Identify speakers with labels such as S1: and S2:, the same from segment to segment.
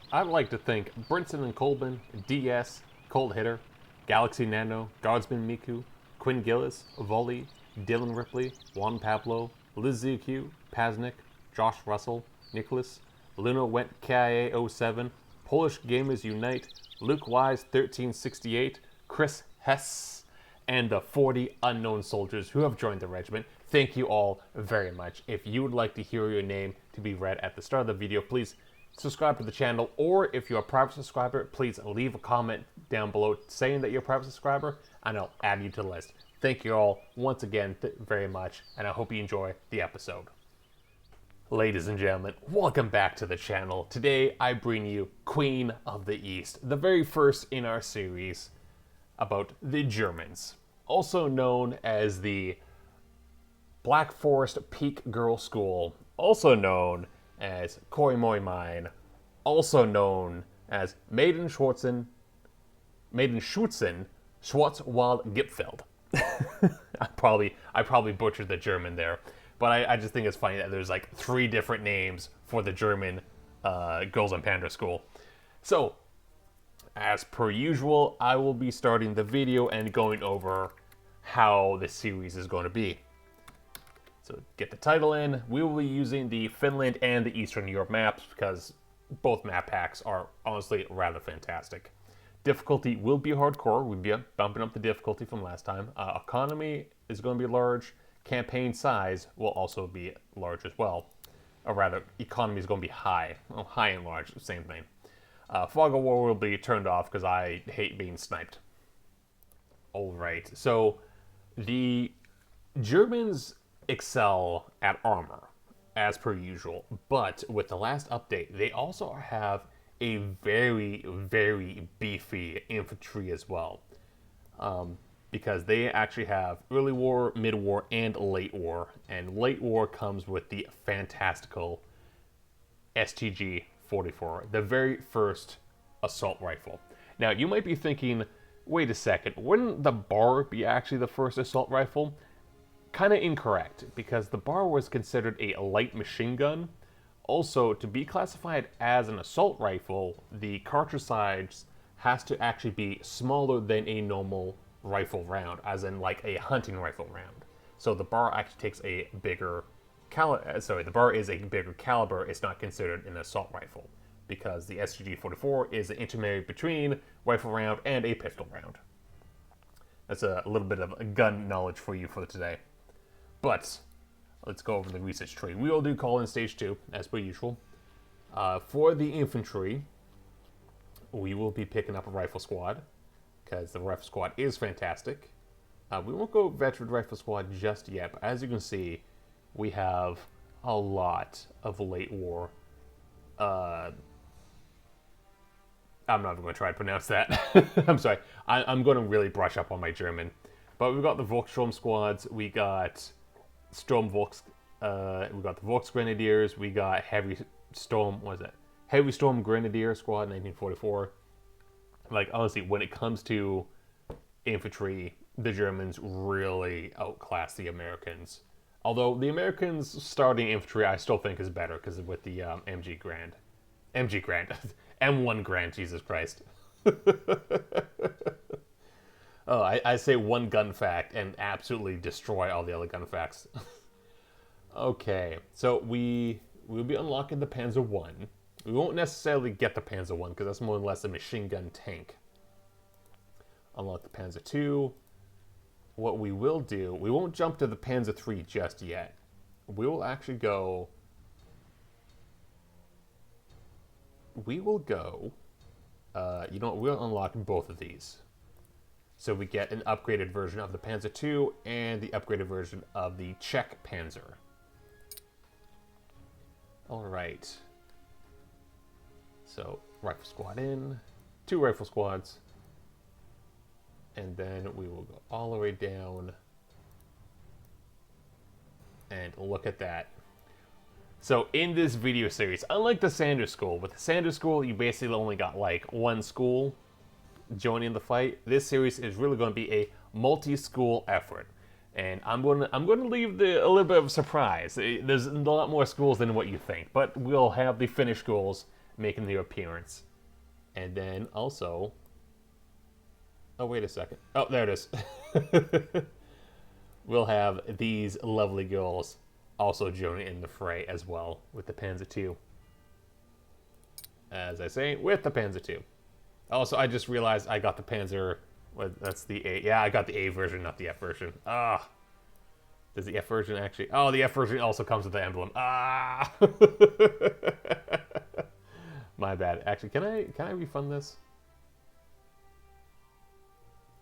S1: I'd like to thank Brinson and Colbin, DS, Cold Hitter, Galaxy Nano, Guardsman Miku, Quinn Gillis, Volley, Dylan Ripley, Juan Pablo, Liz ZQ, Paznik, Josh Russell, Nicholas, Luna Went KIA07, Polish Gamers Unite, Luke Wise 1368, Chris Hess, and the 40 unknown soldiers who have joined the regiment. Thank you all very much. If you would like to hear your name to be read at the start of the video, please subscribe to the channel, or if you're a private subscriber, please leave a comment down below saying that you're a private subscriber, and I'll add you to the list. Thank you all once again very much, and I hope you enjoy the episode. Ladies and gentlemen, welcome back to the channel. Today I bring you Queen of the East, the very first in our series about the Germans, also known as the Black Forest Peak Girl School, also known as Koimoy Mine, also known as Maiden Schutzen Schwarzwald Gipfeld. I probably butchered the German there, but I just think it's funny that there's like 3 different names for the German Girls and Panzer School. So, as per usual, I will be starting the video and going over how the series is going to be. So get the title in. We will be using the Finland and the Eastern Europe maps because both map packs are honestly rather fantastic. Difficulty will be hardcore. We'll be bumping up the difficulty from last time. Economy is going to be large. Campaign size will also be large as well. Or rather, economy is going to be high. Well, high and large, same thing. Fog of War will be turned off because I hate being sniped. Alright, so the Germans excel at armor, as per usual, but with the last update, they also have a very, very beefy infantry as well. Because they actually have early war, mid-war, and late war, and late war comes with the fantastical STG-44, the very first assault rifle. Now, you might be thinking, wait a second, wouldn't the BAR be actually the first assault rifle? Kind of incorrect, because the BAR was considered a light machine gun. Also, to be classified as an assault rifle, the cartridge size has to actually be smaller than a normal rifle round, as in like a hunting rifle round. So the BAR actually takes a bigger the BAR is a bigger caliber. It's not considered an assault rifle because the STG-44 is an intermediary between rifle round and a pistol round. That's a little bit of gun knowledge for you for today. But let's go over the research tree. We will do call in stage 2 as per usual. For the infantry, we will be picking up a rifle squad because the rifle squad is fantastic. We won't go veteran rifle squad just yet, but as you can see, we have a lot of late war. I'm not even going to try to pronounce that. I'm sorry. I'm going to really brush up on my German. But we've got the Volkssturm squads. We got Sturmvolks. We got the Volksgrenadiers. We got Heavy Storm. What is it? Heavy Storm Grenadier Squad, 1944. Like, honestly, when it comes to infantry, the Germans really outclass the Americans. Although the Americans starting infantry, I still think is better because with the MG Grand, M1 Grand. Jesus Christ. Oh, I say one gun fact and absolutely destroy all the other gun facts. Okay, so we'll be unlocking the Panzer 1. We won't necessarily get the Panzer 1 because that's more or less a machine gun tank. Unlock the Panzer 2. What we will do, we won't jump to the Panzer 3 just yet. We will actually go... we'll unlock both of these. So we get an upgraded version of the Panzer 2 and the upgraded version of the Czech Panzer. Alright. So, rifle squad in, 2 rifle squads, and then we will go all the way down, and look at that. So in this video series, unlike the Sanders School, with the Sanders School you basically only got like one school joining the fight. This series is really going to be a multi-school effort. And I'm going to leave a little bit of a surprise. There's a lot more schools than what you think, but we'll have the Finnish schools making their appearance. And then also... Oh, wait a second. Oh, there it is. We'll have these lovely girls also joining in the fray as well with the Panzer II. As I say, with the Panzer II. Also, I just realized I got the Panzer... Well, that's the A. Yeah, I got the A version, not the F version. Ah. Does the F version actually... Oh, the F version also comes with the emblem. Ah. My bad. Actually, can I refund this?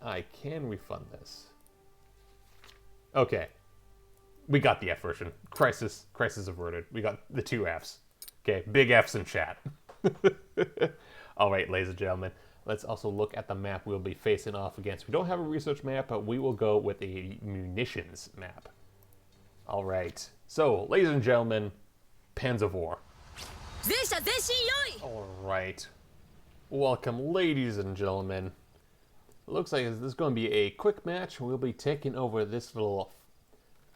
S1: I can refund this. Okay. We got the F version. Crisis averted. We got the 2 Fs. Okay, big Fs in chat. Alright, ladies and gentlemen. Let's also look at the map we'll be facing off against. We don't have a research map, but we will go with a munitions map. Alright. So, ladies and gentlemen, Panzer IV. Alright. Welcome, ladies and gentlemen. It looks like this is going to be a quick match. We'll be taking over this little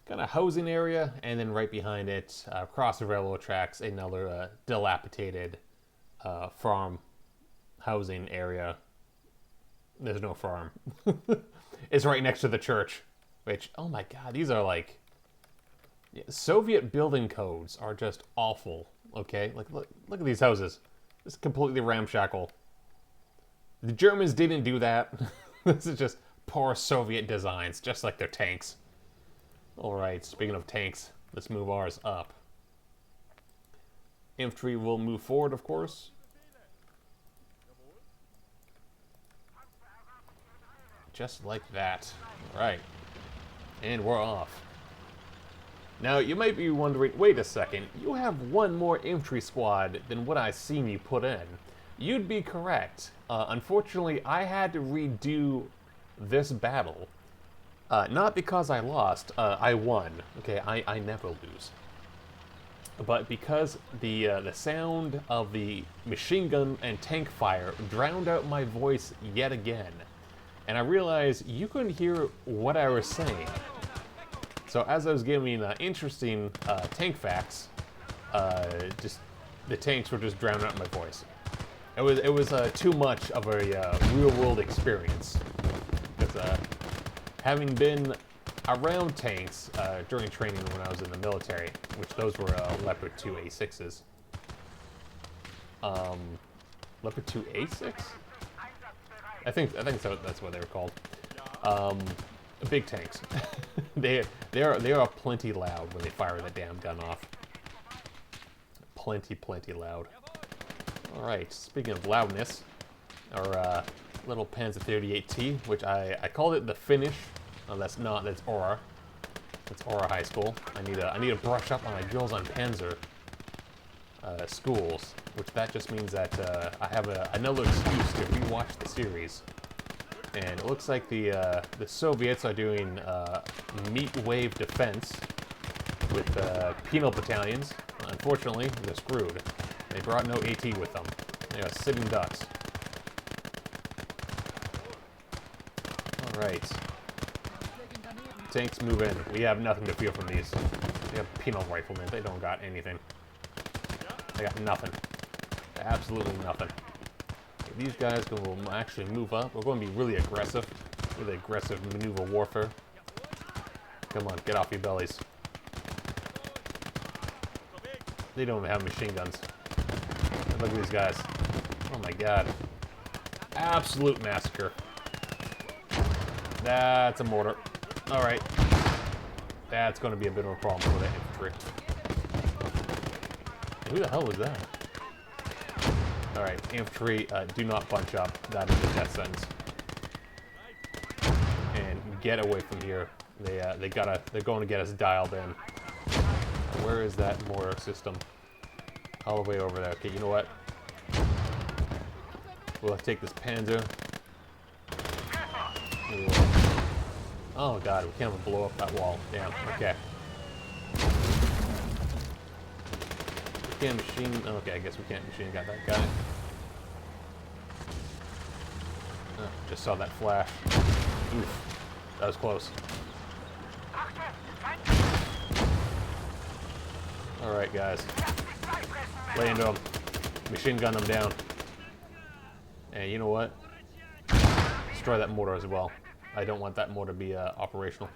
S1: kind of housing area, and then right behind it, across the railroad tracks, another dilapidated farm housing area. There's no farm. It's right next to the church, which, oh my god, these are like... Soviet building codes are just awful, okay? Like, look at these houses. It's completely ramshackle. The Germans didn't do that. This is just poor Soviet designs, just like their tanks. Alright, speaking of tanks, let's move ours up. Infantry will move forward, of course. Just like that. Alright. And we're off. Now, you might be wondering, wait a second, you have one more infantry squad than what I've seen you put in. You'd be correct. Unfortunately, I had to redo this battle. Not because I lost, I won. Okay, I never lose. But because the sound of the machine gun and tank fire drowned out my voice yet again. And I realized you couldn't hear what I was saying. So as I was giving interesting tank facts, just the tanks were just drowning out my voice. It was too much of a real-world experience. Because having been around tanks during training when I was in the military, which those were Leopard 2 A6s. Leopard 2 A6? I think so, that's what they were called. Big tanks. they are plenty loud when they fire the damn gun off. Plenty loud. Alright, speaking of loudness, our little Panzer 38T, which I called it the finish. No, that's not, that's Aura. That's Aura High School. I need to brush up on my drills on Panzer schools, which that just means that I have another excuse to rewatch the series. And it looks like the Soviets are doing meat wave defense with penal battalions. Unfortunately, they're screwed. They brought no AT with them. They are sitting ducks. Alright. Tanks move in. We have nothing to fear from these. They have penal riflemen. They don't got anything. They got nothing. Absolutely nothing. These guys will actually move up. We're going to be really aggressive maneuver warfare. Come on, get off your bellies. They don't even have machine guns. And look at these guys. Oh my god. Absolute massacre. That's a mortar. Alright. That's going to be a bit of a problem for the infantry. Who the hell was that? Alright, infantry, do not bunch up. That is a death sentence. And get away from here. They're going to get us dialed in. Where is that mortar system? All the way over there. Okay, you know what? We'll take this Panzer. Oh god, we can't even blow up that wall. Damn, okay. We can't machine... Okay, I guess we can't machine gun that guy. Just saw that flash. Oof. That was close. Alright, guys. Lay into him. Machine gun them down. And you know what? Destroy that mortar as well. I don't want that mortar to be operational.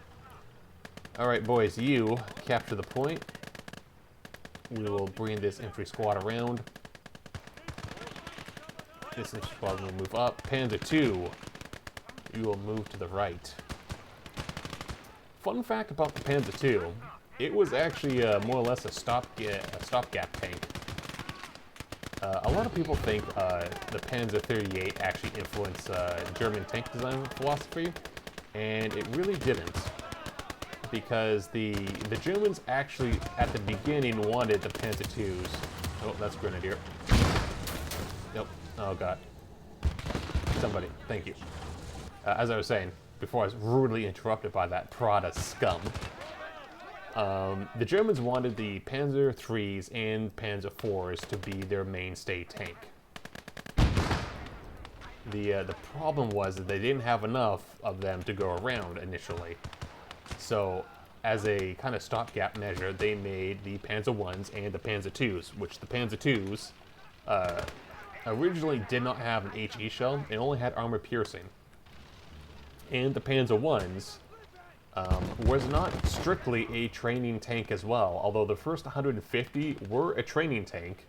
S1: Alright, boys, you capture the point. We will bring this infantry squad around. This infantry squad will move up. Panzer II, you will move to the right. Fun fact about the Panzer II, it was actually more or less a stopgap tank. A lot of people think the Panzer 38 actually influenced German tank design philosophy, and it really didn't. Because the Germans actually, at the beginning, wanted the Panzer IIs. Oh, that's Grenadier. Nope. Oh, God. Somebody. Thank you. As I was saying, before I was rudely interrupted by that Prada scum, the Germans wanted the Panzer IIIs and Panzer IVs to be their mainstay tank. The problem was that they didn't have enough of them to go around initially. So, as a kind of stopgap measure, they made the Panzer Is and the Panzer IIs, which the Panzer IIs originally did not have an HE shell. It only had armor piercing. And the Panzer Is was not strictly a training tank as well. Although the first 150 were a training tank,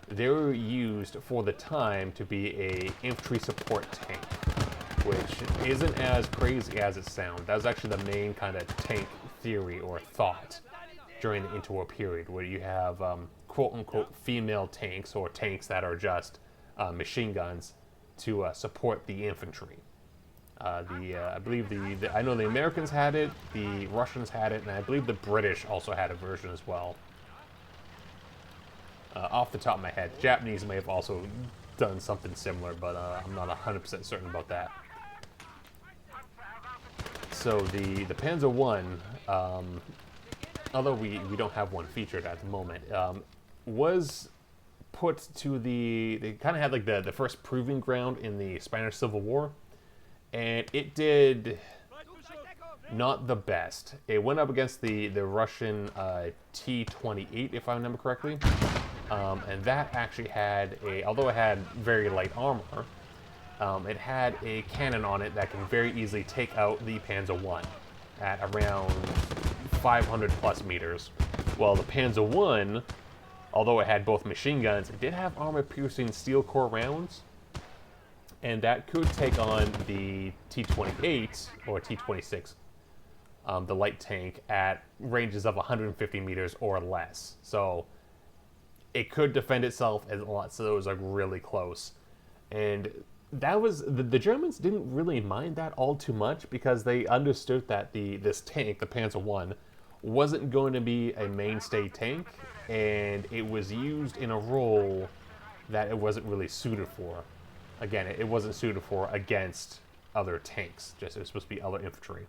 S1: they were used for the time to be a infantry support tank, which isn't as crazy as it sounds. That was actually the main kind of tank theory or thought during the interwar period, where you have quote-unquote female tanks, or tanks that are just machine guns to support the infantry. I believe I know the Americans had it, the Russians had it, and I believe the British also had a version as well. Off the top of my head, Japanese may have also done something similar, but I'm not 100% certain about that. So the Panzer I, although we don't have one featured at the moment, was put to they kind of had like the first proving ground in the Spanish Civil War, and it did not the best. It went up against the Russian T-28, if I remember correctly, and that actually had although it had very light armor, it had a cannon on it that can very easily take out the Panzer I at around 500 plus meters. While the Panzer I, although it had both machine guns, it did have armor-piercing steel core rounds, and that could take on the T-28 or T-26, the light tank, at ranges of 150 meters or less. So it could defend itself as a lot, so it was like really close. And that was the Germans didn't really mind that all too much, because they understood that this tank, the Panzer I, wasn't going to be a mainstay tank, and it was used in a role that it wasn't really suited for. Again, it wasn't suited for against other tanks. Just it was supposed to be other infantry.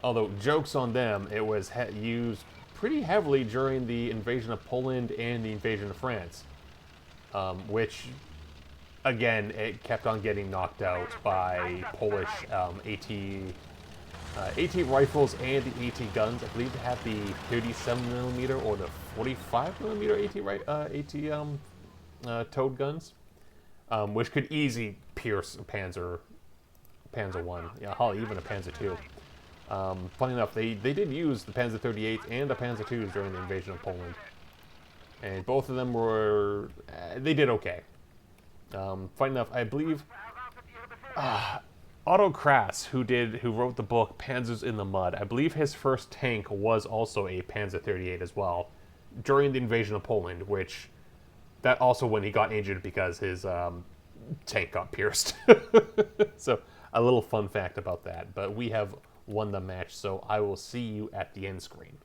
S1: Although, joke's on them, it was used pretty heavily during the invasion of Poland and the invasion of France, which, again, it kept on getting knocked out by Polish AT rifles and the AT guns. I believe they have the 37mm or the 45mm AT towed guns, which could easily pierce a Panzer I, yeah, hell, even a Panzer II. Funny enough, they did use the Panzer 38 and the Panzer IIs during the invasion of Poland, and both of them were they did okay. Funny enough, I believe Otto Krass, who wrote the book Panzers in the Mud, I believe his first tank was also a Panzer 38 as well during the invasion of Poland, which that also when he got injured because his tank got pierced. So a little fun fact about that. But we have won the match, so I will see you at the end screen.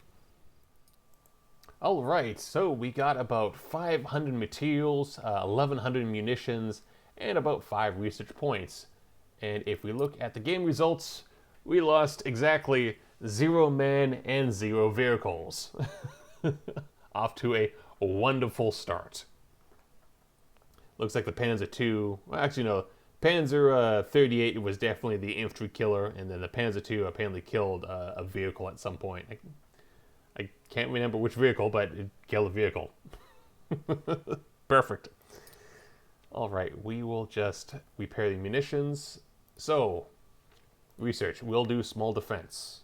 S1: Alright, so we got about 500 materials, 1100 munitions, and about 5 research points. And if we look at the game results, we lost exactly 0 men and 0 vehicles. Off to a wonderful start. Looks like the Panzer II, well, actually no, Panzer 38 was definitely the infantry killer, and then the Panzer II apparently killed a vehicle at some point. I can't remember which vehicle, but it killed a vehicle. Perfect. All right, we will just repair the munitions. So, research. We'll do small defense.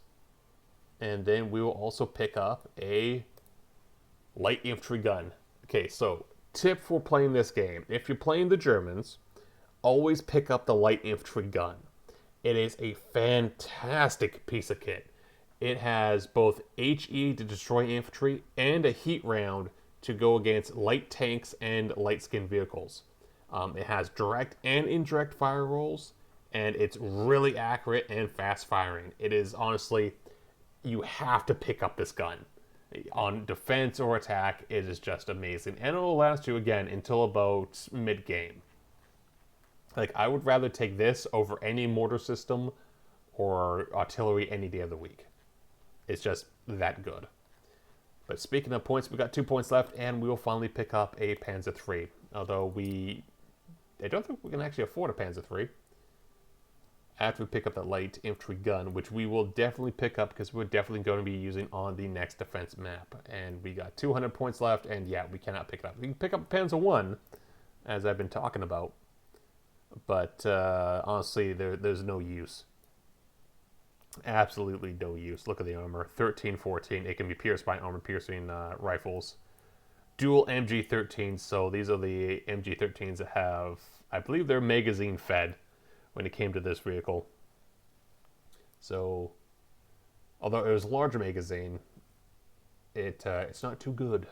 S1: And then we will also pick up a light infantry gun. Okay, so tip for playing this game. If you're playing the Germans, always pick up the light infantry gun. It is a fantastic piece of kit. It has both HE to destroy infantry and a heat round to go against light tanks and light skin vehicles. It has direct and indirect fire rolls, and it's really accurate and fast firing. It is honestly, you have to pick up this gun. On defense or attack, it is just amazing. And it will last you, again, until about mid-game. Like, I would rather take this over any mortar system or artillery any day of the week. It's just that good. But speaking of points, we got 2 points left, and we will finally pick up a Panzer III. Although I don't think we can actually afford a Panzer III. After we pick up that light infantry gun, which we will definitely pick up because we're definitely going to be using on the next defense map. And we got 200 points left, and yeah, we cannot pick it up. We can pick up Panzer I, as I've been talking about. But honestly, there's no use. Absolutely no use. Look at the armor. 13-14. It can be pierced by armor-piercing rifles. Dual MG-13s. So these are the MG-13s that have, I believe they're magazine-fed when it came to this vehicle. So, although it was a larger magazine, it's not too good.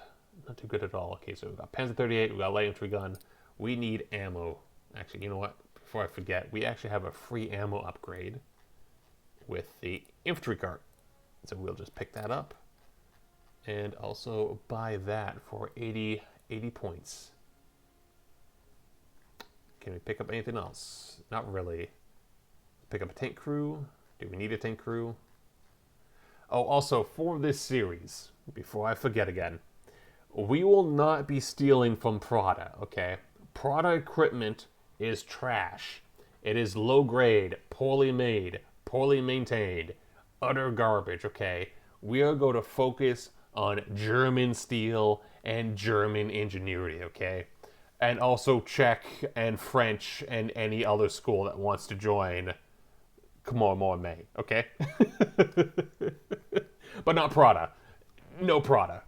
S1: Not too good at all. Okay, so we've got Panzer 38, we've got light infantry gun. We need ammo. Actually, you know what? Before I forget, we actually have a free ammo upgrade with the infantry cart. So we'll just pick that up and also buy that for 80 points. Can we pick up anything else? Not really. Pick up a tank crew. Do we need a tank crew? Oh, also, for this series, before I forget again, we will not be stealing from Prada, okay? Prada equipment is trash. It is low grade, poorly made, poorly maintained, utter garbage, okay? We are going to focus on German steel and German ingenuity, okay? And also Czech and French and any other school that wants to join. Come on, more May, okay? But not Prada. No Prada.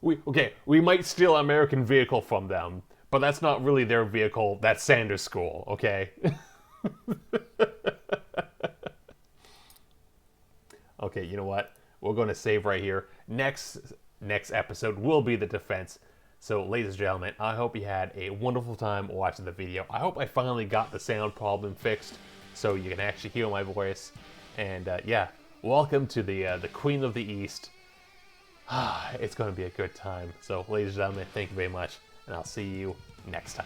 S1: We might steal an American vehicle from them, but that's not really their vehicle. That's Sanders School, okay? Okay, you know what? We're going to save right here. Next episode will be the defense. So, ladies and gentlemen, I hope you had a wonderful time watching the video. I hope I finally got the sound problem fixed so you can actually hear my voice. And yeah, welcome to the Queen of the East. It's going to be a good time. So, ladies and gentlemen, thank you very much, and I'll see you next time.